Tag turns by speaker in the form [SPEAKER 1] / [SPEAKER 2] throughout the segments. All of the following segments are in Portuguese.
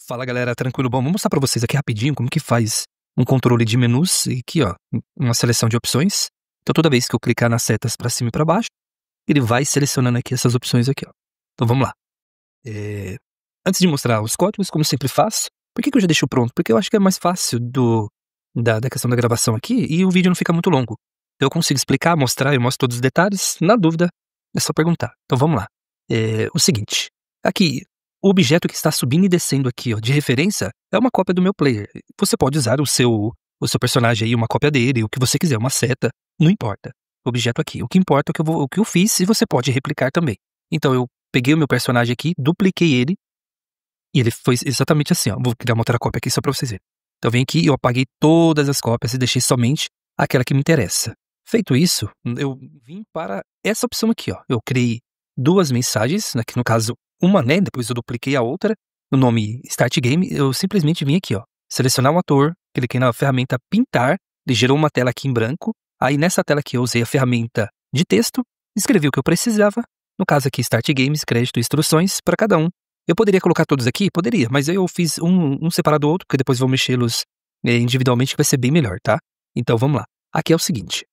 [SPEAKER 1] Fala galera, tranquilo? Bom, vou mostrar pra vocês aqui rapidinho como que faz um controle de menus e aqui ó, uma seleção de opções. Então toda vez que eu clicar nas setas pra cima e pra baixo, ele vai selecionando aqui essas opções aqui ó. Então vamos lá. Antes de mostrar os códigos, como sempre faço, por que eu já deixo pronto? Porque eu acho que é mais fácil da questão da gravação aqui e o vídeo não fica muito longo. Então eu consigo explicar, mostrar, eu mostro todos os detalhes. Na dúvida, é só perguntar. Então vamos lá. O seguinte, aqui, o objeto que está subindo e descendo aqui, ó, de referência, é uma cópia do meu player. Você pode usar o seu personagem aí, uma cópia dele, o que você quiser, uma seta, não importa. O objeto aqui. O que importa é o que eu fiz e você pode replicar também. Então eu peguei o meu personagem aqui, dupliquei ele, e ele foi exatamente assim, ó. Vou criar uma outra cópia aqui só pra vocês verem. Então vem aqui, eu apaguei todas as cópias e deixei somente aquela que me interessa. Feito isso, eu vim para essa opção aqui, ó. Eu criei duas mensagens, aqui no caso uma, né, depois eu dupliquei a outra, no nome Start Game, eu simplesmente vim aqui, ó, selecionar um ator, cliquei na ferramenta Pintar, ele gerou uma tela aqui em branco, aí nessa tela aqui eu usei a ferramenta de texto, escrevi o que eu precisava, no caso aqui Start Games, crédito e instruções para cada um. Eu poderia colocar todos aqui? Poderia, mas eu fiz um separado do outro, porque depois vou mexê-los individualmente, que vai ser bem melhor, tá? Então vamos lá. Aqui é o seguinte.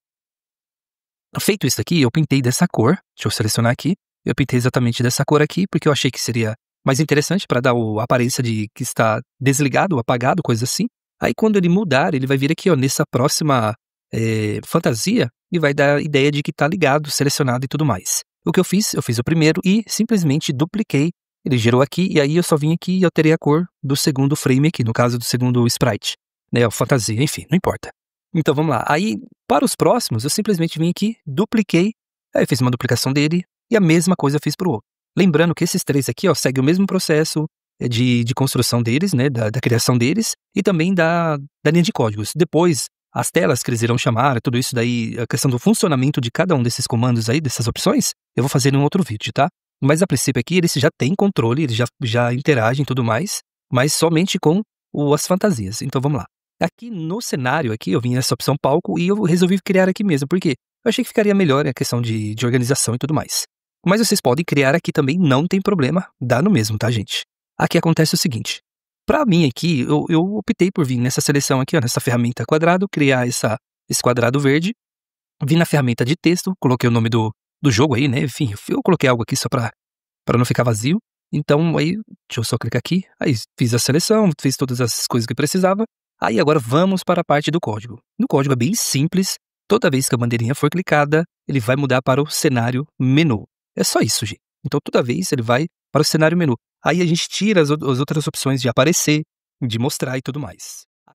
[SPEAKER 1] Feito isso aqui, eu pintei dessa cor, deixa eu selecionar aqui, eu pintei exatamente dessa cor aqui, porque eu achei que seria mais interessante para dar a aparência de que está desligado, apagado, coisa assim. Aí quando ele mudar, ele vai vir aqui, ó, nessa próxima fantasia e vai dar a ideia de que está ligado, selecionado e tudo mais. O que eu fiz o primeiro e simplesmente dupliquei, ele gerou aqui e aí eu só vim aqui e alterei a cor do segundo frame aqui, no caso do segundo sprite, né, a fantasia, enfim, não importa. Então vamos lá, aí para os próximos eu simplesmente vim aqui, dupliquei, aí eu fiz uma duplicação dele, e a mesma coisa eu fiz para o outro. Lembrando que esses três aqui, ó, seguem o mesmo processo de construção deles, né, da criação deles, e também da linha de códigos. Depois, as telas que eles irão chamar, tudo isso daí, a questão do funcionamento de cada um desses comandos aí, dessas opções, eu vou fazer em um outro vídeo, tá? Mas a princípio aqui, eles já têm controle, eles já interagem e tudo mais, mas somente com as fantasias. Então vamos lá. Aqui no cenário, aqui, eu vim nessa opção palco e eu resolvi criar aqui mesmo, porque eu achei que ficaria melhor a questão de organização e tudo mais. Mas vocês podem criar aqui também, não tem problema, dá no mesmo, tá, gente? Aqui acontece o seguinte, para mim aqui, eu optei por vir nessa seleção aqui, ó, nessa ferramenta quadrado, criar esse quadrado verde, vim na ferramenta de texto, coloquei o nome do jogo aí, né, enfim, eu coloquei algo aqui só para não ficar vazio, então aí, deixa eu só clicar aqui, aí fiz a seleção, fiz todas as coisas que precisava, aí agora vamos para a parte do código. No código é bem simples, toda vez que a bandeirinha for clicada, ele vai mudar para o cenário menu. É só isso, gente. Então, toda vez ele vai para o cenário menu. Aí a gente tira as outras opções de aparecer, de mostrar e tudo mais.